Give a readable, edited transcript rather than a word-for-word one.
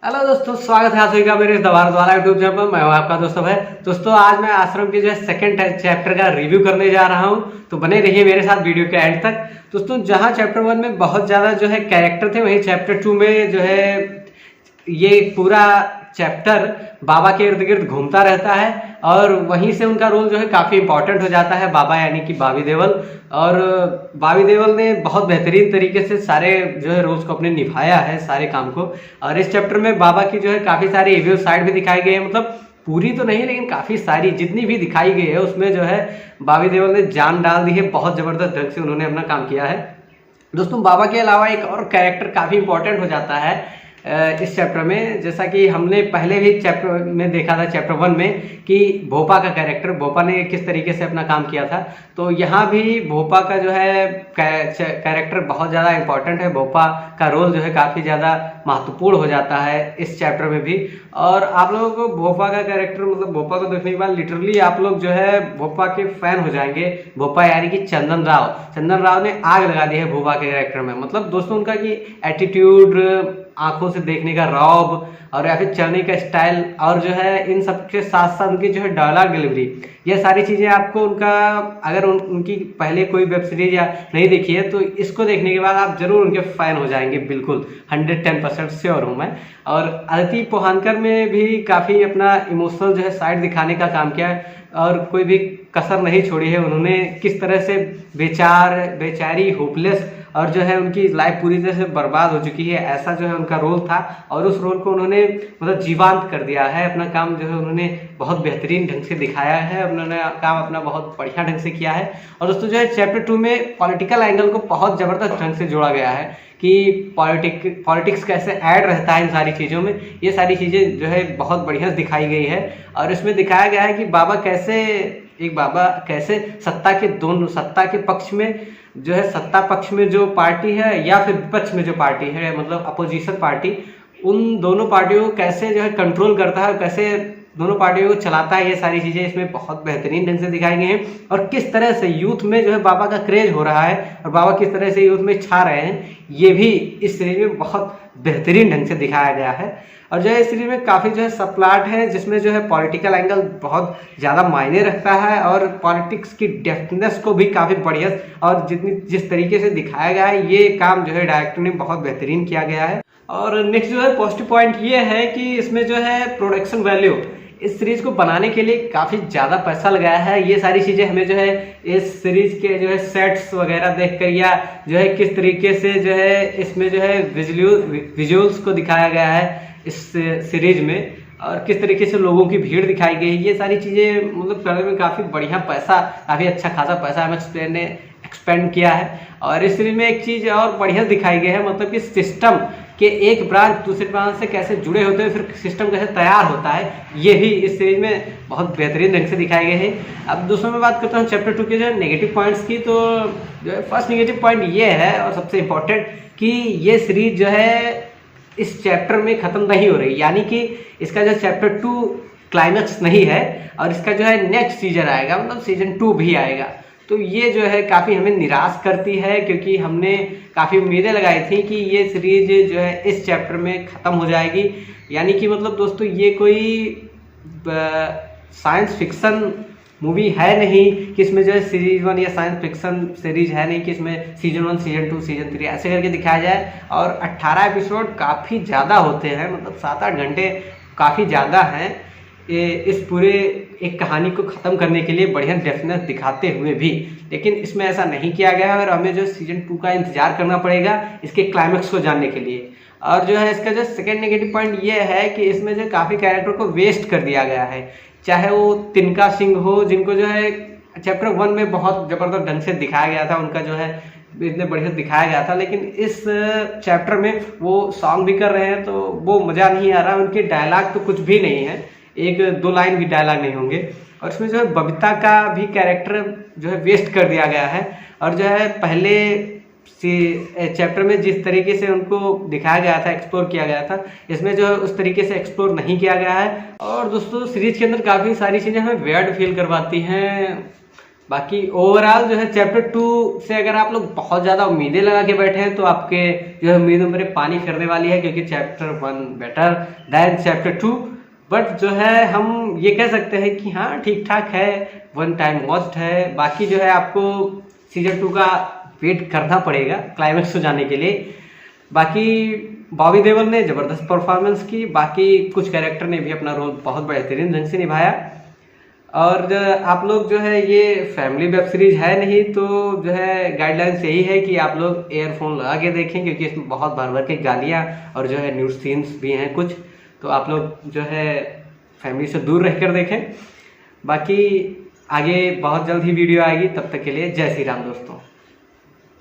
Hello दोस्तों, स्वागत है आप सभी का मेरे इस द्वारा यूट्यूब चैनल पर। मैं हूं आपका दोस्तों है। दोस्तों आज मैं आश्रम के जो है सेकंड चैप्टर का रिव्यू करने जा रहा हूं, तो बने रहिए मेरे साथ वीडियो के एंड तक। दोस्तों जहां चैप्टर 1 में बहुत ज़्यादा जो है कैरेक्टर थे, वहीं चैप्टर 2 में जो है ये पूरा चैप्टर बाबा के इर्द गिर्द घूमता रहता है और वहीं से उनका रोल जो है काफ़ी इंपॉर्टेंट हो जाता है। बाबा यानी कि बॉबी देओल, और बॉबी देओल ने बहुत बेहतरीन तरीके से सारे जो है रोल्स को अपने निभाया है, सारे काम को। और इस चैप्टर में बाबा की जो है काफ़ी सारी इविल साइड भी दिखाई गई है, मतलब पूरी तो नहीं लेकिन काफ़ी सारी जितनी भी दिखाई गई है उसमें जो है बॉबी देओल ने जान डाल दी है। बहुत ज़बरदस्त ढंग से उन्होंने अपना काम किया है। दोस्तों बाबा के अलावा एक और कैरेक्टर काफ़ी इंपॉर्टेंट हो जाता है इस चैप्टर में, जैसा कि हमने पहले भी चैप्टर में देखा था चैप्टर 1 में कि भोपा का कैरेक्टर, भोपा ने किस तरीके से अपना काम किया था। तो यहाँ भी भोपा का जो है कैरेक्टर बहुत ज़्यादा इंपॉर्टेंट है। भोपा का रोल जो है काफ़ी ज़्यादा महत्वपूर्ण हो जाता है इस चैप्टर में भी। और आप लोगों को भोपा का कैरेक्टर, मतलब भोपा को देखने के बाद लिटरली आप लोग जो है भोपा के फैन हो जाएंगे। भोपा यानी कि चंदन राव ने आग लगा दी है भोपा के कैरेक्टर में। मतलब दोस्तों उनका कि एटीट्यूड, आंखों से देखने का रौब और या फिर चलने का स्टाइल, और जो है इन सब के साथ साथ उनकी जो है डायलॉग डिलीवरी, ये सारी चीज़ें आपको उनका अगर उनकी पहले कोई वेब सीरीज या नहीं देखी है तो इसको देखने के बाद आप जरूर उनके फैन हो जाएंगे, बिल्कुल 110% श्योर हूँ मैं। और अदिति पोहानकर में भी काफ़ी अपना इमोशनल जो है साइड दिखाने का काम किया है और कोई भी कसर नहीं छोड़ी है उन्होंने। किस तरह से बेचारी होपलेस और जो है उनकी लाइफ पूरी तरह से बर्बाद हो चुकी है, ऐसा जो है उनका रोल था। और उस रोल को उन्होंने मतलब जीवांत कर दिया है। अपना काम जो है उन्होंने बहुत बेहतरीन ढंग से दिखाया है, उन्होंने काम अपना बहुत बढ़िया ढंग से किया है। और दोस्तों जो है चैप्टर 2 में पॉलिटिकल एंगल को बहुत ज़बरदस्त ढंग से जोड़ा गया है कि पॉलिटिक्स कैसे ऐड रहता है इन सारी चीज़ों में। ये सारी चीज़ें जो है बहुत बढ़िया दिखाई गई है। और इसमें दिखाया गया है कि बाबा कैसे सत्ता के पक्ष में जो है, सत्ता पक्ष में जो पार्टी है या फिर विपक्ष में जो पार्टी है, मतलब अपोजिशन पार्टी, उन दोनों पार्टियों को कैसे जो है कंट्रोल करता है, कैसे दोनों पार्टियों को चलाता है। ये सारी चीज़ें इसमें बहुत बेहतरीन ढंग से दिखाई गई हैं। और किस तरह से यूथ में जो है बाबा का क्रेज हो रहा है और बाबा किस तरह से यूथ में छा रहे हैं, ये भी इस सीरीज में बहुत बेहतरीन ढंग से दिखाया गया है। और जो है इस सीरीज में काफ़ी जो है सब प्लाट है जिसमें जो है पॉलिटिकल एंगल बहुत ज़्यादा मायने रखता है और पॉलिटिक्स की डेप्थनेस को भी काफ़ी बढ़िया और जिस तरीके से दिखाया गया है, ये काम जो है डायरेक्टर ने बहुत बेहतरीन किया गया है। और नेक्स्ट जो है पॉजिटिव पॉइंट ये है कि इसमें जो है प्रोडक्शन वैल्यू, इस सीरीज को बनाने के लिए काफ़ी ज़्यादा पैसा लगाया है। ये सारी चीज़ें हमें जो है इस सीरीज के जो है सेट्स वगैरह देखकर या जो है किस तरीके से जो है इसमें जो है विजुअल्स को दिखाया गया है इस सीरीज में, और किस तरीके से लोगों की भीड़ दिखाई गई है, ये सारी चीज़ें मतलब करने में काफ़ी बढ़िया पैसा, काफ़ी अच्छा खासा पैसा एमएक्स ने एक्सपेंड किया है। और इस सीरीज में एक चीज़ और बढ़िया दिखाई गई है, मतलब कि सिस्टम के एक ब्रांच दूसरे ब्रांच से कैसे जुड़े होते हैं, फिर सिस्टम कैसे तैयार होता है, ये भी इस सीरीज में बहुत बेहतरीन ढंग से दिखाए गए हैं। अब दूसरों में बात करता हूँ चैप्टर 2 के जो है नेगेटिव पॉइंट्स की, तो जो है फर्स्ट नेगेटिव पॉइंट ये है और सबसे इम्पोर्टेंट कि ये सीरीज जो है इस चैप्टर में ख़त्म नहीं हो रही, यानी कि इसका जो चैप्टर 2 क्लाइमैक्स नहीं है और इसका जो है नेक्स्ट सीजन आएगा, मतलब सीजन 2 भी आएगा। तो ये जो है काफ़ी हमें निराश करती है, क्योंकि हमने काफ़ी उम्मीदें लगाई थी कि ये सीरीज जो है इस चैप्टर में ख़त्म हो जाएगी। यानी कि मतलब दोस्तों ये कोई साइंस फिक्सन मूवी है नहीं कि इसमें जो है सीरीज 1 या साइंस फिक्सन सीरीज है नहीं कि इसमें सीजन 1, सीजन 2, सीजन 3 ऐसे करके दिखाया जाए। और 18 एपिसोड काफ़ी ज़्यादा होते हैं, मतलब 7-8 घंटे काफ़ी ज़्यादा हैं इस पूरे एक कहानी को ख़त्म करने के लिए बढ़िया डेफिनेस दिखाते हुए भी। लेकिन इसमें ऐसा नहीं किया गया है और हमें जो सीजन 2 का इंतजार करना पड़ेगा इसके क्लाइमैक्स को जानने के लिए। और जो है इसका जो सेकेंड नेगेटिव पॉइंट ये है कि इसमें जो काफ़ी कैरेक्टर को वेस्ट कर दिया गया है, चाहे वो तिनका सिंह हो, जिनको जो है चैप्टर 1 में बहुत ज़बरदस्त ढंग से दिखाया गया था, उनका जो है इतने बढ़िया दिखाया गया था, लेकिन इस चैप्टर में वो सॉन्ग भी कर रहे हैं तो वो मज़ा नहीं आ रहा। उनके डायलॉग तो कुछ भी नहीं है, 1-2 लाइन भी डायलॉग नहीं होंगे। और इसमें जो है बबीता का भी कैरेक्टर जो है वेस्ट कर दिया गया है। और जो है पहले चैप्टर में जिस तरीके से उनको दिखाया गया था, एक्सप्लोर किया गया था, इसमें जो है उस तरीके से एक्सप्लोर नहीं किया गया है। और दोस्तों सीरीज के अंदर काफ़ी सारी चीज़ें हमें वियर्ड फील करवाती हैं, बाकी ओवरऑल जो है चैप्टर 2 से अगर आप लोग बहुत ज़्यादा उम्मीदें लगा के बैठे हैं तो आपके जो है उम्मीदों पर पानी फिरने वाली है, क्योंकि chapter 1 better than chapter 2। But जो है हम ये कह सकते हैं कि हाँ ठीक ठाक है, वन टाइम वॉच्ड है। बाकी जो है आपको सीजन 2 का वेट करना पड़ेगा क्लाइमेक्स हो जाने के लिए। बाकी बॉबी देओल ने ज़बरदस्त परफॉर्मेंस की, बाकी कुछ कैरेक्टर ने भी अपना रोल बहुत बेहतरीन ढंग से निभाया। और आप लोग जो है ये फैमिली वेब सीरीज है नहीं, तो जो है गाइडलाइंस यही है कि आप लोग एयरफोन लगा के देखें, क्योंकि इसमें बहुत भर भर के गालियाँ और जो है न्यूज़ सीन्स भी हैं कुछ, तो आप लोग जो है फैमिली से दूर रहकर देखें। बाकी आगे बहुत जल्द ही वीडियो आएगी, तब तक के लिए जय श्री राम दोस्तों।